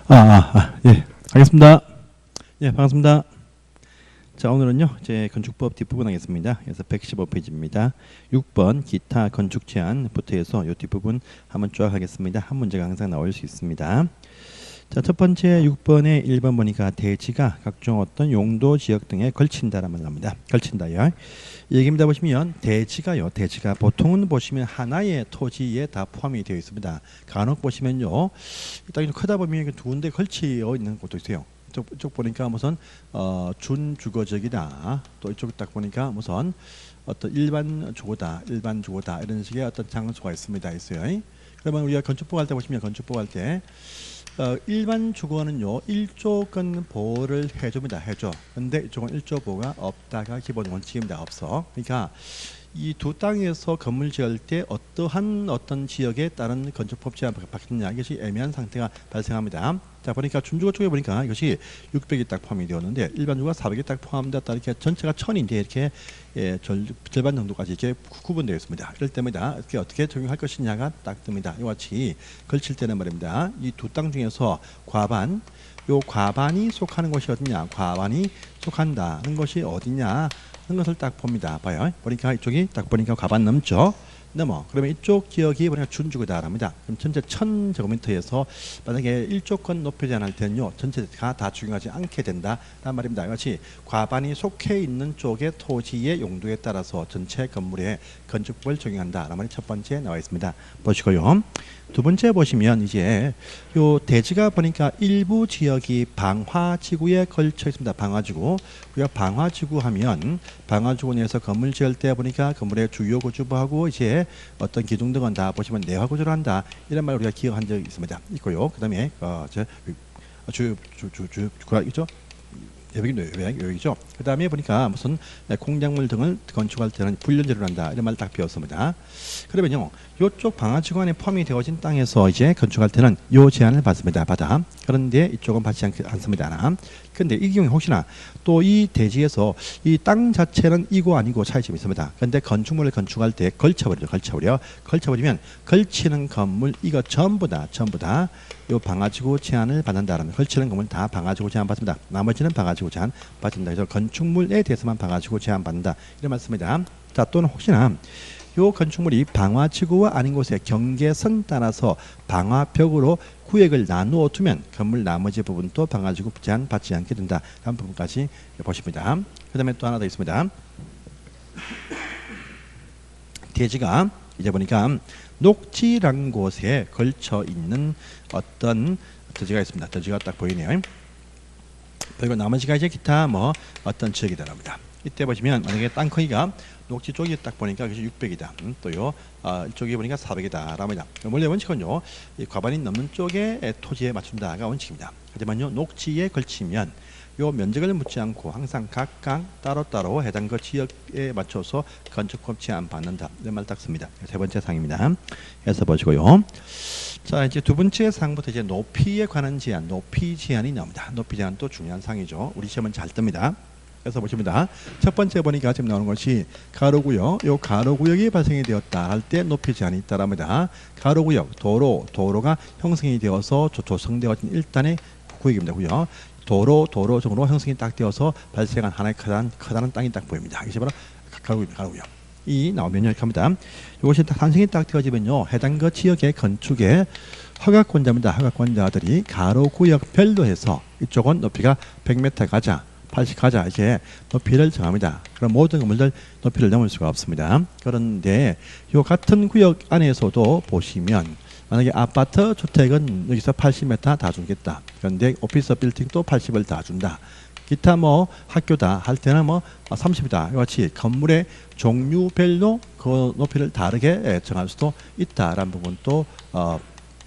예, 알겠습니다. 예, 반갑습니다. 자, 오늘은요, 제 건축법 뒷부분 하겠습니다. 그래서 115페이지입니다. 6번 기타 건축 제안부터 해서 이 뒷부분 한번 쭉 하겠습니다. 한 문제가 항상 나올 수 있습니다. 자, 첫 번째 6번에 1번 보니까 대지가 각종 어떤 용도 지역 등에 걸친다라는 말 나옵니다. 걸친다요. 이 얘기입니다. 보시면 대지가요. 대지가 보통은 보시면 하나의 토지에 다 포함이 되어 있습니다. 간혹 보시면요. 딱 크다 보면 두 군데 걸치어 있는 곳도 있어요. 이쪽 보니까 무슨 준주거적이다. 또 이쪽 딱 보니까 무슨 어떤 일반 주거다 이런 식의 어떤 장소가 있어요. 그러면 우리가 건축법 할 때 보시면 건축법 할 때 일반 주거는요 일조권 보호를 해줍니다. 해줘. 근데 이쪽은 일조 보호가 없다가 기본 원칙입니다. 없어. 그러니까 이 두 땅에서 건물 지을 때 어떤 지역에 따른 건축법 제한이 바뀌느냐 이것이 애매한 상태가 발생합니다. 자, 보니까 준주거 쪽에 보니까 이것이 600이 딱 포함이 되었는데 일반 주거가 400이 딱 포함되었다. 이렇게 전체가 1000인데 이렇게 절반 정도까지 이렇게 구분되어 있습니다. 이럴 때마다 이렇게 어떻게 적용할 것이냐가 딱 뜹니다. 이와 같이 걸칠 때는 말입니다. 이 두 땅 중에서 과반이 속하는 곳이 어디냐? 과반이 속한다는 것이 어디냐? 하는 것을 딱 봅니다. 봐요. 보니까 이쪽이 딱 보니까 과반 넘죠. 그러면 이쪽 지역이 보니까 준주거다랍니다. 그럼 전체 1000제곱미터에서 만약에 1조권 높이 제한할 때는요, 전체가 다 적용하지 않게 된다란 말입니다. 이것이 과반이 속해 있는 쪽의 토지의 용도에 따라서 전체 건물에 건축법을 적용한다라는 말이 첫 번째 나와 있습니다. 보시고요. 두 번째 보시면 이제 요 대지가 보니까 일부 지역이 방화지구에 걸쳐 있습니다. 방화지구. 우리가 방화지구 하면 방화지구 내에서 건물 지을 때 보니까 건물의 주요 구조부하고 이제 어떤 기둥 등은 다 보시면 내화 구조를 한다. 이런 말 우리가 기억한 적이 있고요. 그다음에 주가 있죠. 여기죠. 그 다음에 보니까 무슨 공작물 등을 건축할 때는 불련제를 한다. 이런 말 딱 배웠습니다. 그러면요, 이쪽 방화지구 안에 포함이 되어진 땅에서 이제 건축할 때는 요 제한을 받습니다. 그런데 이쪽은 받지 않습니다. 근데 이 경우에 혹시나 또 이 대지에서 이 땅 자체는 이고 아니고 차이점이 있습니다. 근데 건축물을 건축할 때 걸쳐버리면 걸치는 건물 이거 전부 다 요 방화지구 제한을 받는다라면 걸치는 건물 다 방화지구 제한 받습니다. 나머지는 방화지구 제한 받습니다. 그래서 건축물에 대해서만 방화지구 제한 받는다 이런 말씀입니다. 자, 또는 혹시나 요 건축물이 방화지구와 아닌 곳에 경계선 따라서 방화벽으로 구역을 나누어 두면 건물 나머지 부분도 방화지구 제한 받지 않게 된다. 라는 부분까지 보십니다. 그 다음에 또 하나 더 있습니다. 대지가 이제 보니까 녹지란 곳에 걸쳐 있는 어떤 대지가 있습니다. 대지가 딱 보이네요. 그리고 나머지가 이제 기타 어떤 지역이다랍니다. 이때 보시면 만약에 땅 크기가 녹지 쪽이 딱 보니까 그것이 600이다. 또요 이쪽이 보니까 400이다랍니다. 원래 원칙은요 이 과반이 넘는 쪽에 토지에 맞춘다가 원칙입니다. 하지만요 녹지에 걸치면 요 면적을 묻지 않고 항상 각각 따로따로 해당 그 지역에 맞춰서 건축법 제한 받는다. 이런 말 딱 씁니다. 세 번째 사항입니다. 해서 보시고요. 자, 이제 두 번째 사항부터 이제 높이에 관한 제한, 높이 제한이 나옵니다. 높이 제한도 중요한 사항이죠. 우리 시험은 잘 뜹니다. 그래서 보십니다. 첫 번째 보니까 지금 나오는 것이 가로구역, 요 가로구역이 발생이 되었다 할 때 높이 제한이 있다랍니다. 가로구역, 도로가 형성이 되어서 조성되어진 일단의 구역입니다. 구역. 도로적으로 형성이 딱 되어서 발생한 하나의 커다란 땅이 딱 보입니다. 이게 바로 가로구역. 이 나오면 이렇게 합니다. 이것이 탄생이 딱 되어지면요, 해당 그 지역의 건축의 허가권자입니다. 허가권자들이 가로구역별로 해서 이쪽은 높이가 100m 가자, 80 가자 이렇게 높이를 정합니다. 그럼 모든 건물들 높이를 넘을 수가 없습니다. 그런데 이 같은 구역 안에서도 보시면 만약에 아파트 주택은 여기서 80m 다 주겠다. 그런데 오피스 빌딩도 80을 다 준다. 기타 학교다 할 때는 30이다. 이와 같이 건물의 종류별로 그 높이를 다르게 정할 수도 있다라는 부분도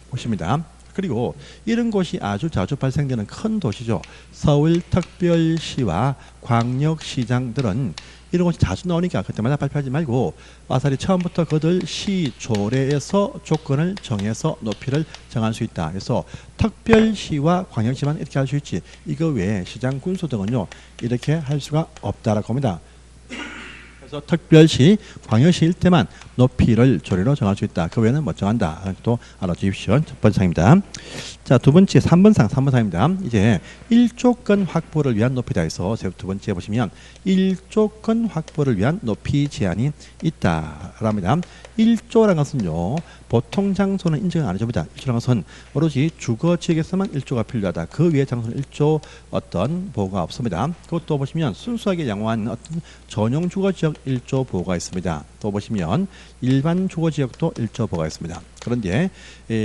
보십니다. 그리고 이런 곳이 아주 자주 발생되는 큰 도시죠. 서울특별시와 광역시장들은 이런 것이 자주 나오니까 그때마다 발표하지 말고 빠사리 처음부터 그들 시 조례에서 조건을 정해서 높이를 정할 수 있다. 그래서 특별시와 광역시만 이렇게 할 수 있지 이거 외에 시장 군수 등은요 이렇게 할 수가 없다라고 합니다. 그래서 특별시, 광역시 일대만 높이를 조례로 정할 수 있다. 그 외에는 못 정한다. 또 알아주십시오. 첫 번째 상입니다. 자, 두 번째 3번 상입니다. 이제 1조건 확보를 위한 높이다 해서 두 번째 보시면 1조건 확보를 위한 높이 제한이 있다랍니다. 1조라는 것은요, 보통 장소는 인정을 안 해줍니다. 1조라는 것은 오로지 주거 지역에서만 1조가 필요하다. 그 외의 장소는 1조 어떤 보호가 없습니다. 그것도 보시면 순수하게 양호한 어떤 전용 주거 지역 1조 보호가 있습니다. 또 보시면 일반 주거 지역도 1조 보호가 있습니다. 그런데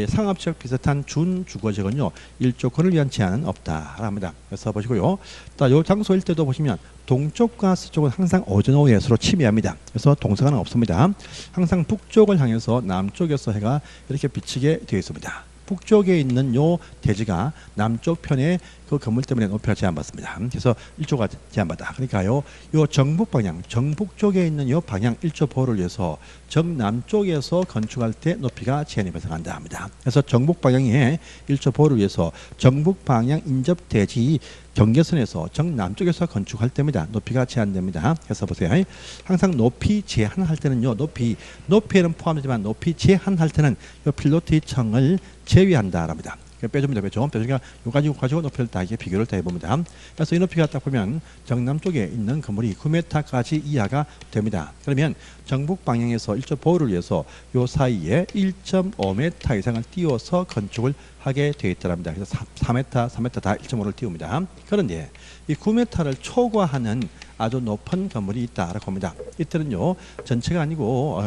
상업 지역 비슷한 준 주거 지역은요, 1조건을 위한 제한은 없다 합니다. 그래서 보시고요. 또 요 장소일 때도 보시면 동쪽과 서쪽은 항상 오전 오후에 서로 침해합니다. 그래서 동서간은 없습니다. 항상 북쪽을 향해서 남쪽에서 해가 이렇게 비치게 되어 있습니다. 북쪽에 있는 요 대지가 남쪽 편에 그 건물 때문에 높이가 제한받습니다. 그래서 1조가 제한받아. 그러니까요, 요 정북 방향, 정북 쪽에 있는 요 방향 1조 보호를 위해서 정남쪽에서 건축할 때 높이가 제한이 발생한다 합니다. 그래서 정북 방향에 1조 보호를 위해서 정북 방향 인접 대지 경계선에서 정남쪽에서 건축할 때입니다. 높이가 제한됩니다. 그래서 보세요. 항상 높이 제한할 때는요, 높이에는 포함되지만 높이 제한할 때는 요 필로티청을 제외한다 합니다. 빼줍니다. 빼주니까 요 가지고 높이를 다 이게 비교를 다 해봅니다. 그래서 이 높이가 딱 보면 정남쪽에 있는 건물이 9m까지 이하가 됩니다. 그러면 정북 방향에서 1조 보호를 위해서 요 사이에 1.5m 이상을 띄워서 건축을 하게 되어 있더랍니다. 그래서 3m 다 1.5를 띄웁니다. 그런데 이 9m를 초과하는 아주 높은 건물이 있다라고 합니다. 이때는요, 전체가 아니고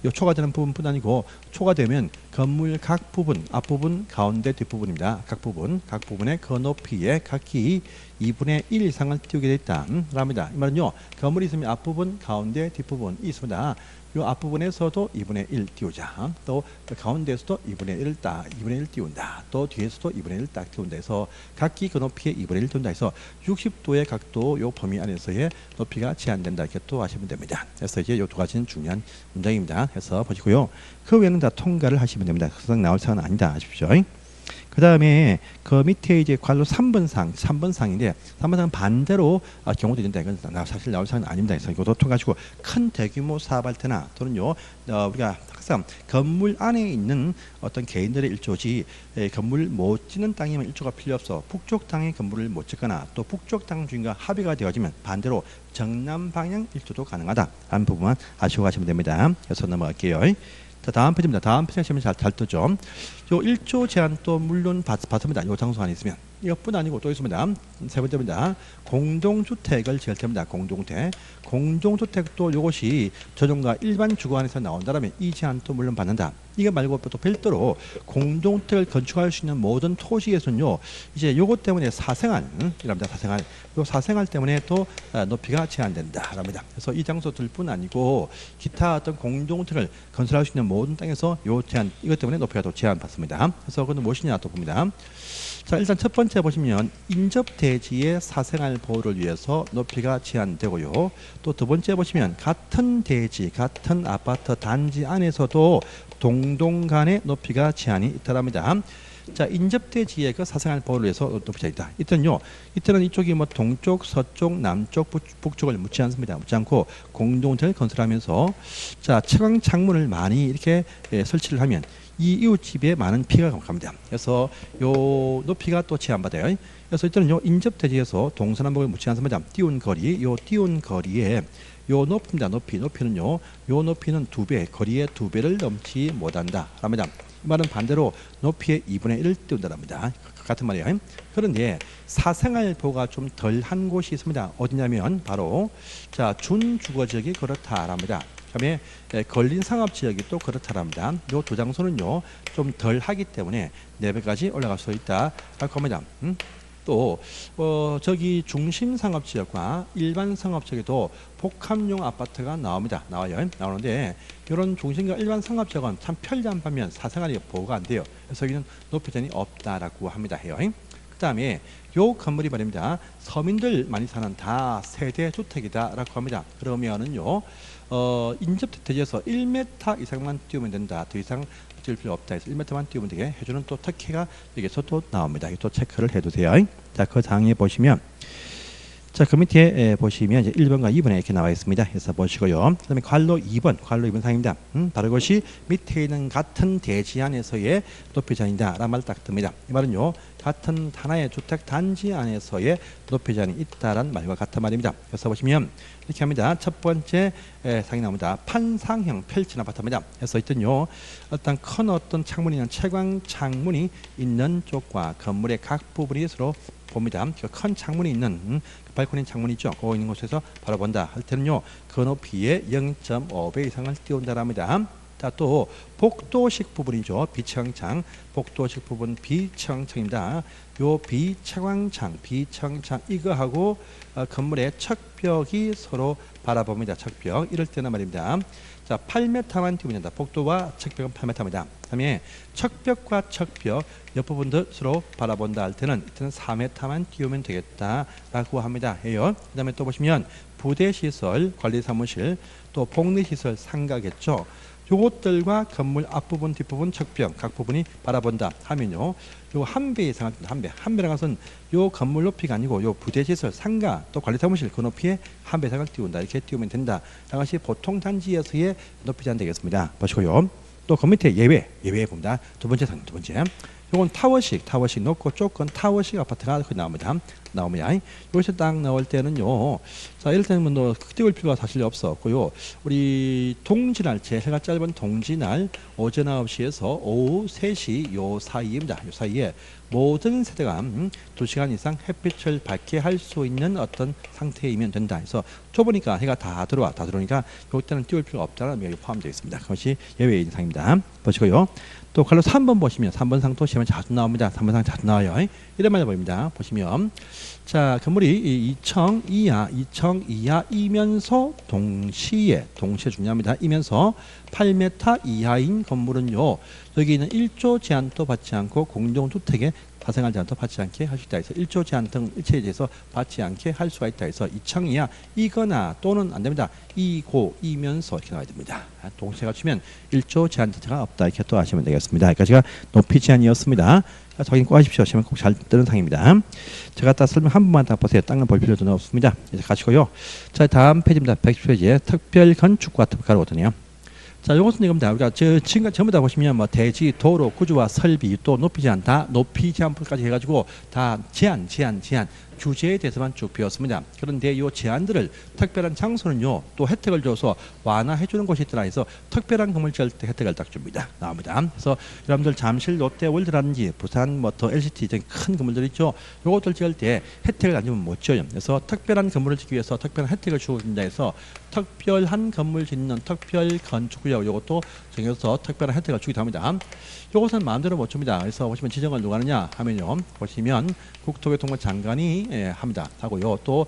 요 초과되는 부분뿐 아니고 초과되면 건물 각 부분, 앞부분, 가운데, 뒷부분입니다. 각 부분의 그 높이에 각기 2분의 1 이상을 띄우게 되어 있다랍니다. 이 말은요, 건물이 있으면 앞부분, 가운데, 뒷부분이 있습니다. 이 앞부분에서도 2분의 1 띄우자. 또 가운데에서도 2분의 1을 딱 2분의 1 띄운다. 또 뒤에서도 2분의 1을 딱 띄운다 해서 각기 그 높이에 2분의 1 띄운다 해서 60도의 각도 요 범위 안에서의 높이가 제한된다. 이렇게 또 하시면 됩니다. 그래서 이제 요 두 가지는 중요한 문장입니다. 해서 보시고요. 그 외에는 다 통과를 하시면 됩니다. 항상 나올 사항은 아니다 하십시오. 그 다음에 그 밑에 이제 관로 3번 상인데 3번 상은 반대로 경우도 있는데 이건 사실 나올 사항은 아닙니다. 그래서 이것도 통과하시고 큰 대규모 사업할 때나 또는요, 우리가 항상 건물 안에 있는 어떤 개인들의 일조지 건물 못 짓는 땅이면 일조가 필요 없어. 북쪽 땅에 건물을 못 짓거나 또 북쪽 땅 주인과 합의가 되어지면 반대로 정남 방향 일조도 가능하다 하는 부분만 아시고 가시면 됩니다. 그래서 넘어갈게요. 자, 다음 페이지입니다. 다음 페이지 보시면 잘 뜨죠. 요 1조 제한도 물론 받습니다. 요 장소 안에 있으면. 이것뿐 아니고 또 있습니다. 세 번째입니다. 공동주택을 지을 때입니다. 공동주택도 이것이 조정과 일반 주거 안에서 나온다면 이 제한도 물론 받는다. 이거 말고 또 별도로 공동주택을 건축할 수 있는 모든 토지에서는요, 이제 요것 때문에 사생활이랍니다. 요 사생활 때문에 또 높이가 제한된다랍니다. 그래서 이 장소들뿐 아니고 기타 어떤 공동주택을 건설할 수 있는 모든 땅에서 요 제한, 이것 때문에 높이가 또 제한받습니다. 그래서 그건 무엇이냐 또 봅니다. 자, 일단 첫 번째 보시면 인접 대지의 사생활 보호를 위해서 높이가 제한되고요. 또 두 번째 보시면 같은 대지, 같은 아파트 단지 안에서도 동동 간의 높이가 제한이 있다랍니다. 자, 인접 대지의 그 사생활 보호를 위해서 높이가 있다. 이때는 이쪽이 뭐 동쪽, 서쪽, 남쪽, 북쪽을 묻지 않습니다. 묻지 않고 공동체를 건설하면서 자, 채광 창문을 많이 이렇게 설치를 하면 이 이웃집에 많은 피해가 갑니다. 그래서 요 높이가 또 제한받아요. 그래서 이때는 요 인접 대지에서 동서남북을 묻지 않습니다. 띄운 거리에 요 높이입니다. 높이는요, 요 높이는 2배, 거리의 2배를 넘지 못한다 합니다. 이 말은 반대로 높이의 2분의 1을 띄운다랍니다. 같은 말이에요. 그런데 사생활 보호가 좀 덜한 곳이 있습니다. 어디냐면 바로 자, 준주거지역이 그렇다랍니다. 그다음에 걸린 상업지역이 또 그렇다랍니다. 요 두 장소는요, 좀 덜하기 때문에 4배까지 올라갈 수 있다라고 합니다. 또 저기 중심 상업지역과 일반 상업지역에도 복합용 아파트가 나오는데 이런 중심과 일반 상업지역은 참 편리한 반면 사생활이 보호가 안 돼요. 그래서 여기는 높이 제한이 없다라고 합니다. 그 다음에 요 건물이 말입니다. 서민들 많이 사는 다세대 주택이다라고 합니다. 그러면은요, 인접 대지에서 1m 이상만 띄우면 된다. 더 이상 띄울 필요 없다 해서 1m만 띄우면 되게 해주는 또 특혜가 여기서 또 나옵니다. 또 체크를 해두세요. 자, 그 장에 보시면 자, 그 밑에 보시면 이제 1번과 2번에 이렇게 나와 있습니다. 그래서 보시고요. 그다음에 괄로 2번 상입니다. 바로 그것이 밑에 있는 같은 대지 안에서의 높이 제한이다 라는 말 딱 듭니다. 이 말은요, 같은 하나의 주택 단지 안에서의 높이 제한이 있다라는 말과 같은 말입니다. 그래서 보시면 이렇게 합니다. 첫 번째 상이 나옵니다. 판상형 펼친 아파트입니다. 그래서 있던요, 어떤 큰 어떤 창문이 있는 채광 창문이 있는 쪽과 건물의 각 부분이 서로 봅니다. 큰 창문이 있는 발코니 창문이 있죠. 그 있는 곳에서 바라본다 할 때는요, 그 높이의 0.5배 이상을 띄운다랍니다. 자, 또 복도식 부분이죠. 비채광창, 복도식 부분 비채광창입니다. 요 비채광창 이거하고 건물의 척벽이 서로 바라봅니다. 척벽. 이럴 때는 말입니다. 자, 8m만 띄우면 된다. 복도와 척벽은 8m입니다. 그다음에 척벽과 척벽 옆부분도 서로 바라본다 할 때는 이때는 4m만 띄우면 되겠다라고 합니다. 해요. 그다음에 또 보시면 부대시설, 관리사무실, 또 복리시설 상가겠죠. 요것들과 건물 앞부분, 뒷부분, 척벽 각 부분이 바라본다 하면요, 요 한 배 이상을 한 배라는 것은 요 건물 높이가 아니고 요 부대시설, 상가, 또 관리사무실 그 높이에 한 배 이상을 띄운다. 이렇게 띄우면 된다. 이것이 보통 단지에서의 높이 제한 되겠습니다. 보시고요. 또 그 밑에 예외 봅니다. 두 번째. 요건 타워식 높고 좁은 타워식 아파트가 나옵니다. 여기서 딱 나올 때는요, 자, 이럴 때는 뭐 띄울 필요가 사실 없었고요. 우리 동지날째 해가 짧은 동지날 오전 9시에서 오후 3시 요 사이입니다. 요 사이에 모든 세대가 2시간 이상 햇빛을 받게 할 수 있는 어떤 상태이면 된다. 그래서 좁으니까 해가 다 들어오니까 이때는 띄울 필요가 없다는 명이 포함되어 있습니다. 그것이 예외인 상입니다. 보시고요. 또 칼로 3번 보시면 3번 상도 시험에 자주 나옵니다. 3번 상 자주 나와요. 이런 말 보입니다. 보시면, 자, 건물이 2층 이하이면서 동시에 중요합니다. 이면서 8m 이하인 건물은요, 여기 있는 1조 제한도 받지 않고 공동주택에 발생할 제한도 받지 않게 할 수 있다 해서 1조 제한 등 일체에 대해서 받지 않게 할 수가 있다 해서 2층 이하 이거나 또는 안 됩니다. 이면서 이렇게 나와야 됩니다. 동시에 갖추면 1조 제한 자체가 없다 이렇게 또 아시면 되겠습니다. 여기까지가 높이 제한이었습니다. 저긴 꼭 하십시오. 시험에 꼭 잘 뜨는 상입니다. 제가 딱 설명 한 번만 딱 보세요. 딴 건 볼 필요는 없습니다. 이제 가시고요. 자, 다음 페이지입니다. 110페이지에 특별 건축과 특가로거든요. 자, 이것은 이겁니다. 우리가 지금까지 전부 다 보시면 뭐 대지, 도로, 구조와 설비, 또 높이 제한, 다 높이 제한까지 해가지고 다 제한 규제에 대해서만 쭉 배웠습니다. 그런데 이 제한들을 특별한 장소는요, 또 혜택을 줘서 완화해 주는 곳이 있더라 해서 특별한 건물 지을 때 혜택을 딱 줍니다. 나옵니다. 그래서 여러분들 잠실, 롯데, 월드라든지 부산, 또 LCT 등 큰 건물들 있죠. 요것들 지을 때 혜택을 안 주면 못 지어요. 그래서 특별한 건물을 짓기 위해서 특별한 혜택을 주고 있다 해서 특별한 건물 짓는 특별 건축구역 요것도 정해서 특별한 혜택을 주기도 합니다. 요것은 마음대로 못 줍니다. 그래서 보시면 지정을 누가 하느냐 하면요, 보시면 국토교통부 장관이 합니다. 하고요. 또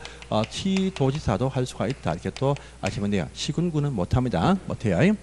시도지사도 할 수가 있다. 이렇게 또 아시면 돼요. 시군구는 못합니다. 못해요.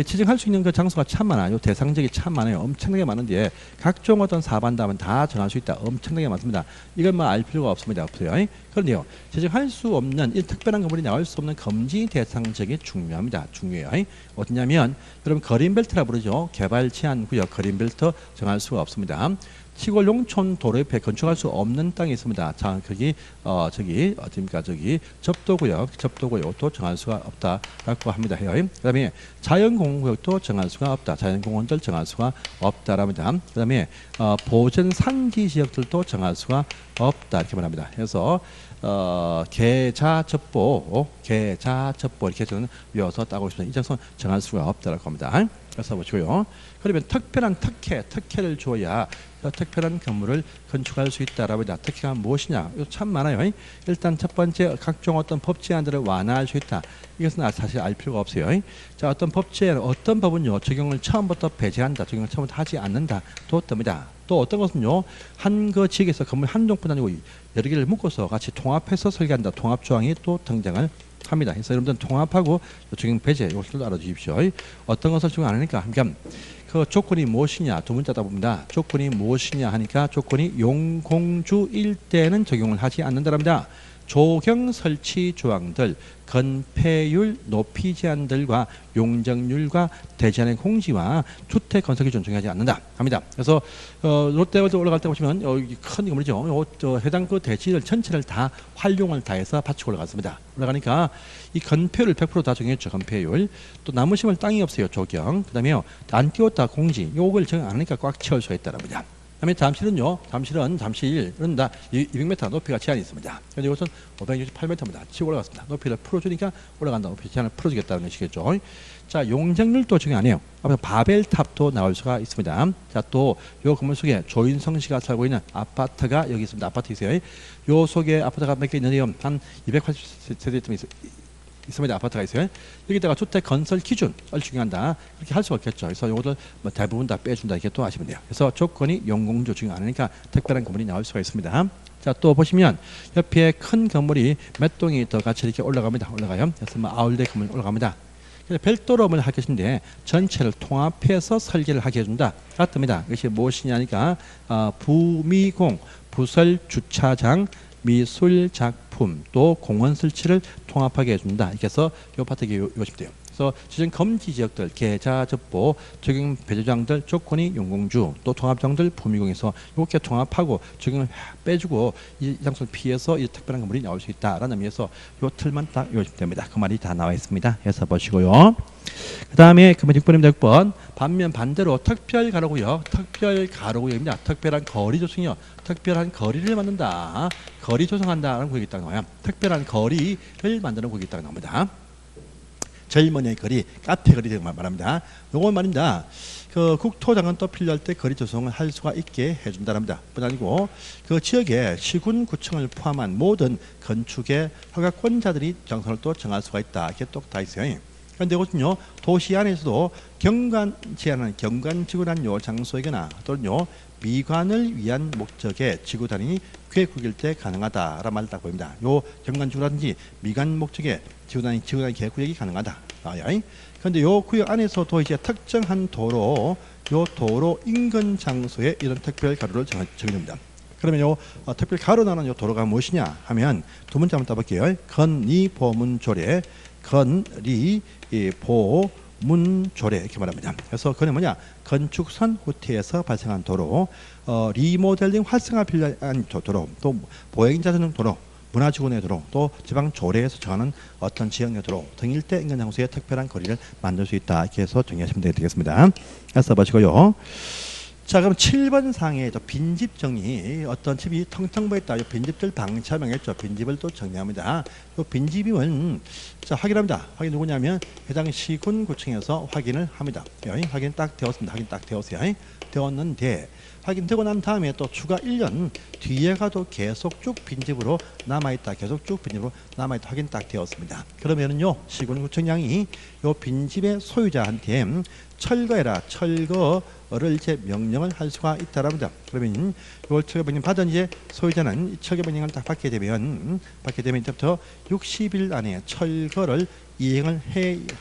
지정할 수 있는 그 장소가 참 많아요. 대상적이 참 많아요. 엄청나게 많은데 각종 어떤 사반담은 다 정할 수 있다. 엄청나게 많습니다. 이것만 알 필요가 없습니다. 없어요. 그런데요, 지정할 수 없는 특별한 건물이 나올 수 없는 금지 대상적이 중요합니다. 중요해요. 어디냐면 여러분 거린벨트라 부르죠. 개발 제한 구역 거린벨트 정할 수가 없습니다. 시골 농촌 도로 옆에 건축할 수 없는 땅이 있습니다. 자, 거기 어디입니까? 저기 접도구역도 정할 수가 없다라고 합니다. 해요. 그다음에 자연공원구역도 정할 수가 없다. 자연공원들 정할 수가 없다랍니다. 그다음에 보전 산지 지역들도 정할 수가 없다 이렇게 말합니다. 그래서 계자접보 이렇게 저는 외워서 따고 있습니다. 이 장소는 정할 수가 없다라고 합니다. 그래서 보시고요. 그러면 특별한 특혜를 줘야 특별한 건물을 건축할 수 있다라고 합니다. 특혜가 무엇이냐? 이거 참 많아요. 일단 첫 번째 각종 어떤 법 제한들을 완화할 수 있다. 이것은 사실 알 필요가 없어요. 자, 어떤 법 제한, 어떤 법은요 적용을 처음부터 배제한다, 적용을 처음부터 하지 않는다 또 뜹니다. 또 어떤 것은요 한 그 지역에서 건물 한 동뿐 아니고 여러 개를 묶어서 같이 통합해서 설계한다. 통합 조항이 또 등장을 합니다. 그래서 여러분들 통합하고 적용 배제 이것을 알아주십시오. 어떤 것을 적용 안 하니까 그러니까 그 조건이 무엇이냐 두 문자다 봅니다. 조건이 무엇이냐 하니까 조건이 용공주 일대는 적용을 하지 않는다랍니다. 조경 설치 조항들, 건폐율 높이 제한들과 용적률과 대제한의 공지와 주택 건설 기준 정하지 않는다 합니다. 그래서 롯데월드 올라갈 때 보시면 여기 큰 건물이죠. 해당 그 대지를 전체를 다 활용을 다해서 받치고 올라갔습니다. 올라가니까 이 건폐율을 100% 다 정했죠. 건폐율. 또 남으시면 땅이 없어요. 조경. 그다음에요. 안 띄웠다 공지. 요걸 정안 하니까 꽉 채울 수가 있다는 겁니다. 그다음에 잠실은 다 200m 높이가 제한이 있습니다. 그런데 이것은 568m입니다. 치고 올라갔습니다. 높이를 풀어주니까 올라간다. 높이 제한을 풀어주겠다는 것이겠죠. 자, 용적률도 적용 안 해요. 앞에서 바벨탑도 나올 수가 있습니다. 자, 또 요 건물 속에 조인성 씨가 살고 있는 아파트가 여기 있습니다. 아파트 있어요. 요 속에 아파트가 몇 개 있는데요. 한 280세대쯤 있습니다. 아파트가 있어요. 여기다가 주택 건설 기준을 중요한다. 그렇게 할 수가 없겠죠. 그래서 이것을 뭐 대부분 다 빼준다. 이렇게 또 아시면 돼요. 그래서 조건이 용공조 중요 안 하니까 특별한 건물이 나올 수가 있습니다. 자, 또 보시면 옆에 큰 건물이 몇 동이 더 같이 이렇게 올라갑니다. 올라가요. 그래서 뭐 아울렛 건물 올라갑니다. 그래서 별도로 뭘 할 것인데 전체를 통합해서 설계를 하게 해준다. 같습니다. 이것이 무엇이냐니까 부미공, 부설 주차장, 미술 작품 또 공원 설치를 통합하게 해준다. 이렇게 해서 이 파트에 이것이 돼요. 그래서 지정 금지 지역들 계좌 접보 적용 배제장들 조건이 용공주 또 통합장들 부미공에서 이렇게 통합하고 적용을 빼주고 이 장소를 피해서 이 특별한 건물이 나올 수 있다라는 의미에서 이 틀만 딱 이해하시면 됩니다. 그 말이 다 나와 있습니다. 해서 보시고요. 그 다음에 그러면 6번입니다. 6번 반면 반대로 특별 가로구역 특별 가로구역입니다. 특별한 거리 조성이요. 특별한 거리를 만든다. 거리 조성한다라는 구역이 있다고 나와요. 특별한 거리를 만드는 구역이 있다고 나옵니다. 젊은이의 거리, 카페 거리 등을 말합니다. 요건 말입니다. 그 국토장은 또 필요할 때 거리 조성을 할 수가 있게 해준다랍니다. 뿐 아니고 그 지역에 시군 구청을 포함한 모든 건축의 허가권자들이 정선을 또 정할 수가 있다. 이게 또 다 있어요. 그런데 이것은요 도시 안에서도 경관 제한하는 경관지구란 요 장소이거나 또는요 미관을 위한 목적의 지구단위 계획구역일 때 가능하다라는 말을 딱 보입니다. 요 경관지구라든지 미관 목적의 지구단위 계획구역이 가능하다. 그런데 요 구역 안에서도 이제 특정한 도로, 요 도로 인근 장소에 이런 특별 가로를 정해줍니다. 그러면 요 특별 가로 나는 요 도로가 무엇이냐 하면 두 문제 한번 따볼게요. 건리 보문조례, 건리 보문조례 이렇게 말합니다. 그래서 그건 뭐냐? 건축선 후퇴에서 발생한 도로, 리모델링 활성화 필요한 도로, 또 보행자전 도로, 문화지구내 도로, 또 지방조례에서 정하는 어떤 지역내 도로 등일 때 인근 장소에 특별한 거리를 만들 수 있다. 이렇게 해서 정리하시면 되겠습니다. 그래서 보시고요. 자, 그럼 7번 상에 빈집 정리, 어떤 집이 텅텅 비어있다. 빈집들 방치하명했죠. 빈집을 또 정리합니다. 이 빈집임은 자 확인합니다. 확인 누구냐면 해당 시군구청에서 확인을 합니다. 확인 딱 되었습니다. 확인 딱 되었어요. 되었는데 확인되고 난 다음에 또 추가 1년 뒤에 가도 계속 쭉 빈집으로 남아있다. 계속 쭉 빈집으로 남아있다. 확인 딱 되었습니다. 그러면은요 시군구청장이 요 빈집의 소유자한테 철거해라. 철거를 이제 명령을 할 수가 있다랍니다. 그러면 이걸 철거 명령 받은 이제 소유자는 철거 명령을 딱 받게 되면 이때부터 60일 안에 철거를 이행을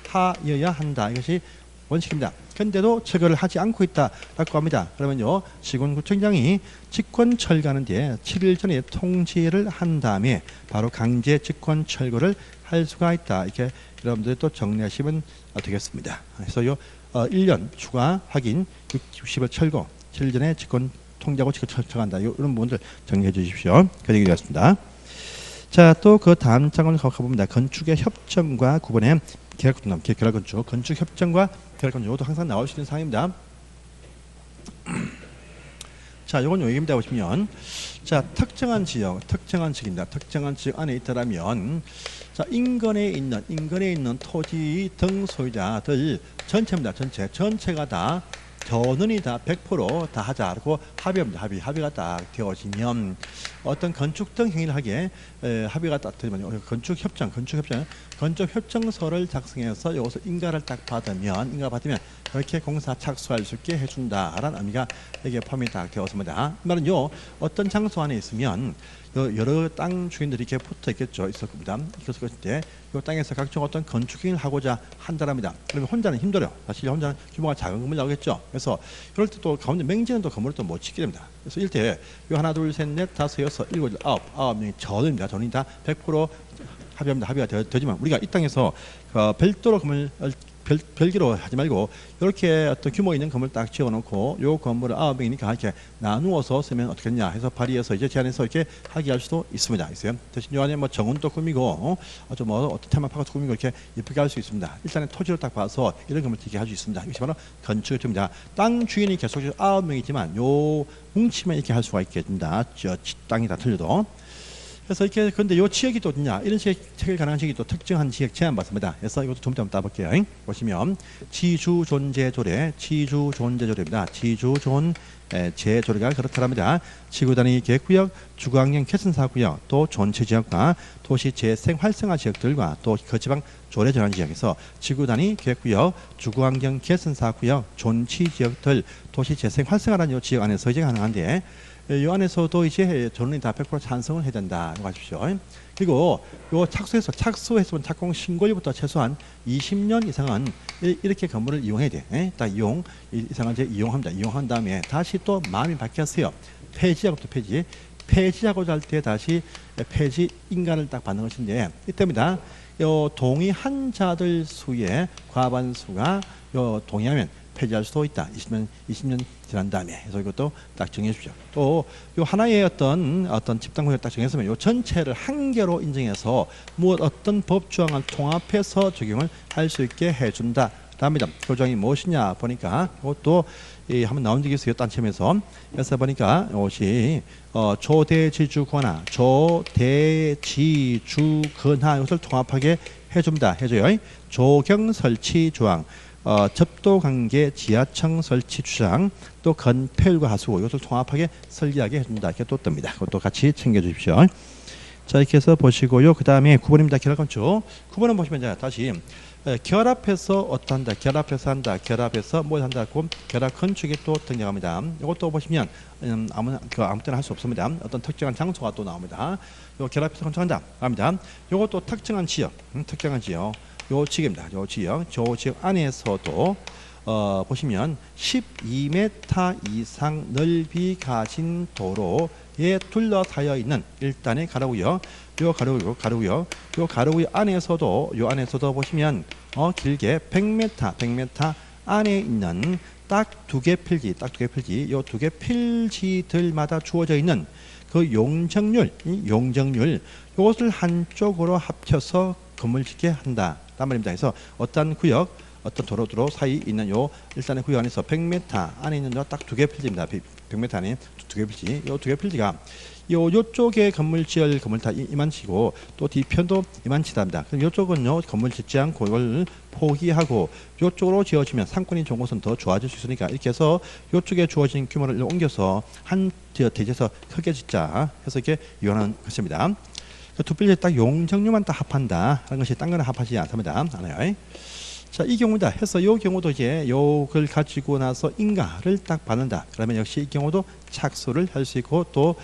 하여야 한다. 이것이 원칙입니다. 그런데도 철거를 하지 않고 있다라고 합니다. 그러면요 시군구청장이 직권 철거하는 뒤에 7일 전에 통지를 한 다음에 바로 강제 직권 철거를 할 수가 있다. 이렇게 여러분들이 또 정리하시면 되겠습니다. 그래서 요 1년 추가 확인 60일 철거 7일 전에 직권 통지하고 직권 철거한다. 이런 부분들 정리해 주십시오. 그 얘기였습니다. 자, 또 그 다음 장을 가봅니다. 건축의 협정과 구분의 계획건축, 건축 협정과 계획건축 이것도 항상 나올 수 있는 사항입니다. 자, 이건 여기입니다. 보시면 자 특정한 지역입니다. 특정한 지역 안에 있다라면 자 인근에 있는 토지 등 소유자들 전체입니다. 전체가 다 전원이 다 100% 다 하자고 합의합니다. 합의가 딱 되어지면 어떤 건축 등 행위를 하기에 합의가 딱 되면 건축협정서를 작성해서 여기서 인가를 딱 받으면 그렇게 공사 착수할 수 있게 해준다라는 의미가 여기에 포함이 딱 되었습니다. 이 말은요 어떤 장소 안에 있으면 여러 땅 주인들이 이렇게 붙어 있겠죠. 있을 겁니다. 그랬을 때 이 땅에서 각종 어떤 건축을 하고자 한다랍니다. 그러면 혼자는 힘들어요. 사실 혼자는 규모가 작은 건물 나오겠죠. 그래서 이럴 때 또 가운데 맹지는 또 건물을 또 못 짓게 됩니다. 그래서 이럴 때 요 하나 둘 셋 넷 다섯 여섯 일곱 아홉 명이 전원입니다. 전원이 다 100% 합의합니다. 합의가 되지만 우리가 이 땅에서 별도로 건물 별개로 하지 말고 이렇게 어떤 규모 있는 건물 딱 지어놓고 요 건물을 9명이니까 이렇게 나누어서 쓰면 어떻겠냐 해서 발의해서 이제 제안해서 이렇게 하게 할 수도 있습니다. 있어요. 대신 요 안에 뭐 정원도 꾸미고 아주 뭐 어떤 테마파크도 꾸미고 이렇게 예쁘게 할 수 있습니다. 일단은 토지를 딱 봐서 이런 건물 짓게 할 수 있습니다. 이것이 바로 건축의 됩니다. 땅 주인이 계속 9명이지만 요 뭉치면 이렇게 할 수가 있게 됩니다. 저 땅이 다 틀려도. 그래서 이렇게 근데 요 지역이 또 어디냐 이런 체결 가능한 지역이 또 특정한 지역 제한 받습니다. 그래서 이것도 좀 따볼게요. 보시면 지주존재조례 지주존재조례입니다. 지주존재조례가 그렇다랍니다. 지구단위 계획구역, 주거환경 개선사구역, 또 존치지역과 도시 재생활성화 지역들과 또 그 지방 조례 전환 지역에서 지구단위 계획구역, 주거환경 개선사구역, 존치지역들, 도시 재생활성화라는 요 지역 안에서 이제 가능한데. 이 안에서도 이제 전원이 다 100% 찬성을 해야 된다고 하십시오. 그리고 요 착수했으면 착공 신고일부터 최소한 20년 이상은 이렇게 건물을 이용해야 돼. 딱 이상은 이제 이용합니다. 이용한 다음에 다시 또 마음이 바뀌었어요. 폐지하고 또 폐지하고자 할 때 다시 폐지 인가를 딱 받는 것인데 이때입니다. 요 동의한 자들 수의 과반수가 요 동의하면 폐지할 수도 있다. 20년 지난 다음에. 그래서 이것도 딱 정해 주십시오. 또 요 하나의 어떤 집단구역 딱 정했으면 요 전체를 한 개로 인정해서 어떤 법 조항을 통합해서 적용을 할 수 있게 해준다. 답니다. 조항이 무엇이냐 보니까 이것도 한번 나온 적이 있어요. 딴 책에서. 그래서 보니까 이것이 조대지주권하, 조대지주권하 이것을 통합하게 해줍니다. 해줘요. 조경 설치 조항. 접도관계 지하청 설치 주장 또 건폐율과 하수구 이것을 통합하게 설계하게 해준다. 이렇게 또 뜹니다. 그것도 같이 챙겨주십시오. 자 이렇게 해서 보시고요. 그 다음에 9번입니다. 결합건축. 9번은 보시면 이제 다시 결합해서 어떠한다. 결합해서 한다. 결합해서 뭘 한다고 결합건축이 또 등장합니다. 이것도 보시면 아무 때나 할 수 없습니다. 어떤 특정한 장소가 또 나옵니다. 요 결합해서 건축한다. 합니다. 이것도 특정한 지역, 특정한 지역. 요 지역입니다. 요 지역 안에서도 보시면 12m 이상 넓이 가진 도로에 둘러싸여 있는 일단의 가로구역, 요 가로구역 안에서도 보시면 길게 100m 안에 있는 딱 두 개 필지, 요 두 개 필지들마다 주어져 있는 그 용적률, 이것을 한쪽으로 합쳐서 건물 짓게 한다. 단 말입니다. 그래서 어떤 구역, 어떤 도로 사이 있는 요 일단의 구역 안에서 100m 안에 있는 딱 두 개 필지입니다. 100m 안에 두 개 필지. 요 두 개 필지가 요쪽에 건물 다 이만치고 또 뒤편도 이만치답니다. 그럼 요쪽은요 건물 짓지 않고 이걸 포기하고 요쪽으로 지어지면 상권이 좋은 곳은 더 좋아질 수 있으니까 이렇게 해서 요쪽에 주어진 규모를 옮겨서 한 대지에서 크게 짓자 해서 이렇게 이용하는 것입니다. 두 필지에 딱 용적률만 딱 합한다 하는 것이 딴 거는 합하지 않습니다. 않아요. 자, 이 경우다 해서 이 경우도 이제 요걸 가지고 나서 인가를 딱 받는다. 그러면 역시 이 경우도 착수를 할 수 있고 또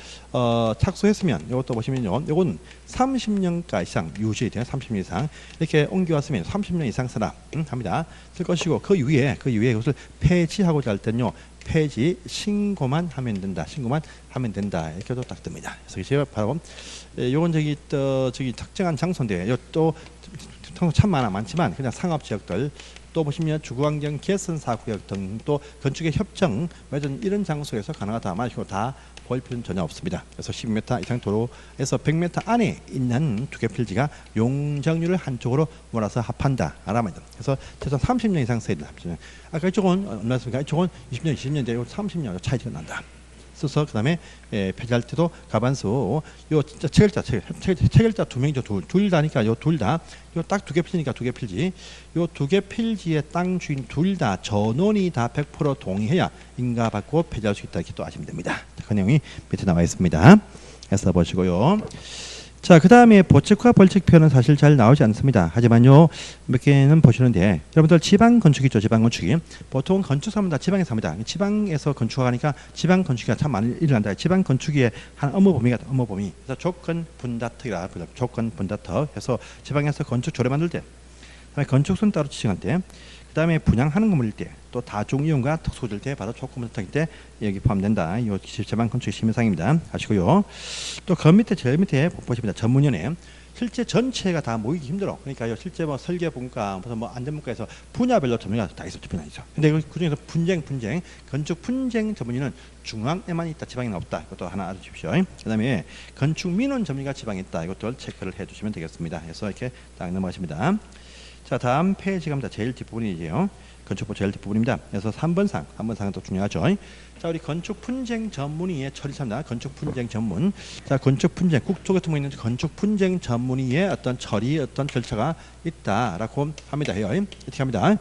착수했으면 이것도 보시면요. 요건 30년가 이상 유지돼요. 30년 이상 이렇게 옮겨왔으면 30년 이상 쓰라 합니다. 쓸 것이고 그 이후에 이것을 폐지하고자 할 때는요. 폐지 신고만 하면 된다. 이렇게도 딱 뜹니다. 그래서 제가 바로 요건 저기 특정한 장소인데 또 참 많지만 그냥 상업지역들 또 보시면 주거환경 개선사구역 등 또 건축의 협정 맺은 이런 장소에서 가능하다 마시고 다 보일 필요는 전혀 없습니다. 그래서 10m 이상 도로에서 100m 안에 있는 두 개 필지가 용적률을 한쪽으로 몰아서 합한다. 알아합니다. 그래서 최소한 30년 이상 써야 된다. 아까 이쪽은 얼마였습니까? 이쪽은 20년, 30년 차이가 난다. 써서 그 다음에 폐지할 때도 가반수 요 진짜 체결자 두 명이죠. 둘 다니까 요 둘 다 요 딱 두 개 필지니까 두 개 필지 요 두 개 필지의 땅 주인 둘 다 전원이 다 100% 동의해야 인가받고 폐지할 수 있다. 이렇게 또 아시면 됩니다. 그 내용이 밑에 나와 있습니다. 해서 보시고요. 자, 그 다음에 보측과 벌칙표는 사실 잘 나오지 않습니다. 하지만요, 몇 개는 보시는데, 여러분들 지방 건축이죠, 지방 건축이. 보통 건축사면 다 지방에서 합니다. 지방에서 건축하니까 지방 건축이 참 많이 일어난다. 지방 건축의 한 업무 범위가 업무 범위. 그래서 조건 분다턱이라 조건 분다턱 해서 지방에서 건축 조례 만들 때, 그다음에 건축선 따로 지정할 때, 그다음에 분양하는 건물일 때, 또 다중 이용과 특수질 때 바로 조건 분다턱일 때 여기 포함된다. 이 지방 건축의 심의사항입니다. 아시고요. 또 그 밑에 제일 밑에 보십니다. 전문위원회. 실제 전체가 다 모이기 힘들어. 그러니까요, 실제 뭐 설계 분과 무슨 뭐 안전문과에서 분야별로 전문가가 다 있어, 분야있어. 근데 그 중에서 분쟁 건축 분쟁 전문의는 중앙에만 있다, 지방에는 없다. 이것도 하나 알아주십시오. 그다음에 건축 민원 전문가 지방에 있다. 이것도 체크를 해주시면 되겠습니다. 그래서 이렇게 딱 넘어가십니다. 자, 다음 페이지 갑니다. 제일 뒷부분이지요. 건축부 제일 뒷부분입니다. 그래서 3번상은 또 중요하죠. 자, 우리 건축 분쟁 전문의의 처리입니다. 건축 분쟁 전문. 자, 건축 분쟁 국토교통부에 있는 건축 분쟁 전문의의 어떤 처리 어떤 절차가 있다라고 합니다. 해요. 이렇게 합니다.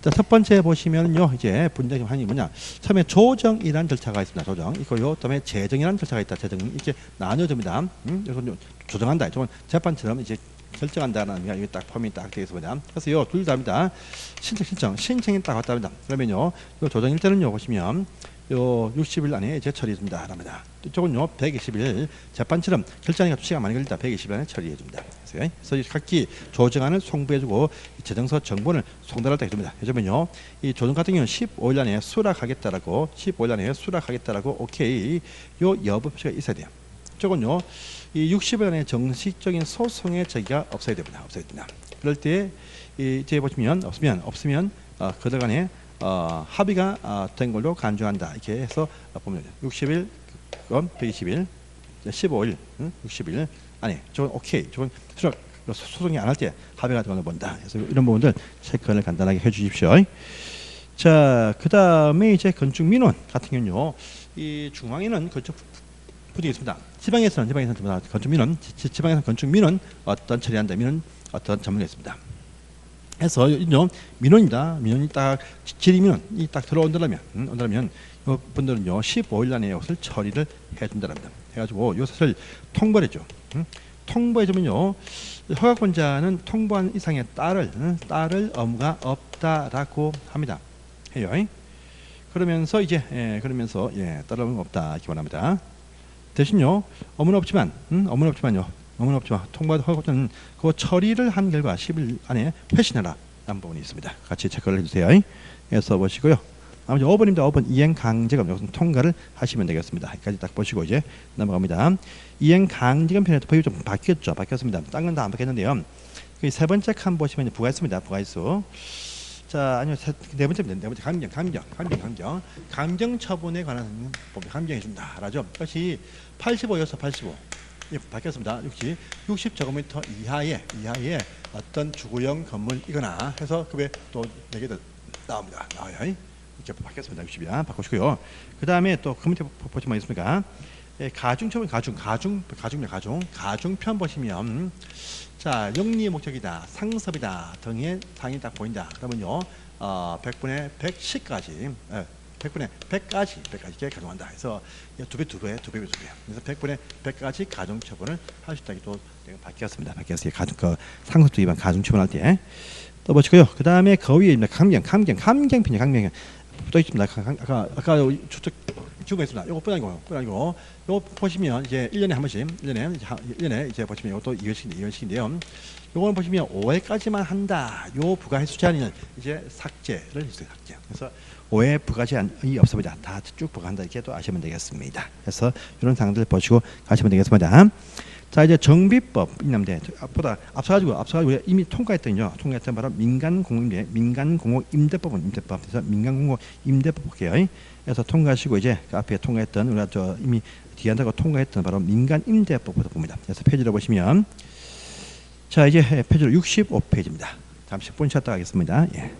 자, 첫 번째 보시면요, 이제 분쟁 한이 뭐냐? 처음에 조정이라는 절차가 있습니다. 조정 있고요. 그다음에 재정이라는 절차가 있다. 재정 이렇게 나뉘어집니다. 그래서 조정한다. 이쪽은 재판처럼 이제 결정한다는 의미가 여기 딱 포함이 딱 되어 있습니다. 그래서 요 둘 다입니다. 신청이 딱 왔답니다. 그러면요, 요 조정일 때는요 보시면 요 60일 안에 이제 처리해줍니다. 합니다. 이쪽은요 120일 재판처럼 결정하기가 시간 많이 걸린다. 120일 안에 처리해줍니다. 그래서 각기 조정안을 송부해주고 재정서 정본을 송달할 때 해줍니다. 해주면요, 이 조정 같은 경우는 15일 안에 수락하겠다라고 15일 안에 수락하겠다라고 오케이 요 여부 표시가 있어야 돼요. 이쪽은요, 이 60일 안에 정식적인 소송의 제기가 없어야 됩니다. 없어야 됩니다. 그럴 때 이제 보시면 없으면 그들 간에 합의가 된 걸로 간주한다. 이렇게 해서 보면 60일, 120일, 15일, 60일 안에 저건 오케이, 저건 소송이 안 할 때 합의가 된 걸로 본다. 그래서 이런 부분들 체크를 간단하게 해주십시오. 자, 그 다음에 이제 건축 민원 같은 경우는요, 이 중앙에는 건축 분이 있습니다. 지방에서는 건축 민원, 지방에서는 건축 민원 어떤 처리한다. 민원 어떤 전문가 있습니다. 해서 민원입니다. 민원이 딱 질의 민원이 딱 들어온다면 이 분들은요 15일 안에 이것을 처리를 해준다랍니다. 해가지고 이것을 통보를 해줘. 통보해주면요, 허가권자는 통보한 이상의 따를 업무가 없다라고 합니다. 해요. 그러면서 따를 업무가 없다 기원합니다. 대신요, 업무는 없지만요, 통보한 허가권자는 그 처리를 한 결과 10일 안에 회신하라 라는 부분이 있습니다. 같이 체크를 해주세요. 그래서 보시고요. 나머지 5번입니다. 5번 이행 강제금 이것은 통과를 하시면 되겠습니다. 여기까지 딱 보시고 이제 넘어갑니다. 이행 강제금 편에도 법이 좀 바뀌었습니다. 딴 건 다 안 바뀌었는데요. 세 번째 칸 보시면 부가있습니다. 부가있수. 자, 아니요, 네 번째입니다. 네 번째 감정 처분에 관한 법이 감정해 준다. 라죠. 그것이 85여서 85. 예, 바뀌었습니다. 60제곱미터 이하의 어떤 주거용 건물이거나 해서 그게 또 4개 나옵니다. 나와요. 이렇게 바뀌었습니다. 60이야. 바꾸시고요. 그 다음에 또 그 밑에 보시면 있습니까? 예, 가중처분, 가중편 보시면, 자, 영리의 목적이다, 상습이다 등의 사항이 딱 보인다. 그러면요, 100분의 110까지, 100분의 100까지 이렇게 가중한다. 해서 두 배. 그래서 100분의 100까지 가중처분을 할 수 있다고 또 바뀌었습니다. 그 상습 위반 가중처분할 때. 또 보시고요. 그 다음에 그 위에입니다. 감경편이 또 있습니다. 아까 저쪽 주가 있습니다. 요거 뿐 아니고 요거 보시면 이제 1년에 한 번씩 1년에 이제 보시면 이것도 2회씩인데요. 요거는 보시면 5회까지만 한다. 요 부가 횟수 제한을 이제 삭제를 했어요. 삭제. 그래서 5회 부가 제한이 없습니다. 다 쭉 부과한다. 이렇게 또 아시면 되겠습니다. 그래서 이런 사항들 보시고 가시면 되겠습니다. 자, 이제 정비법 있는데 앞서가지고 이미 통과했던 바로 민간공업임대법은 그래서 민간공업임대법 볼게요. 그래서 통과하시고 이제 그 앞에 통과했던 우리가 이미 뒤에 한다고 통과했던 바로 민간임대법부터 봅니다. 그래서 페이지를 보시면, 자, 이제 페이지로 65페이지입니다. 잠시 10분 쉬었다 가겠습니다. 예.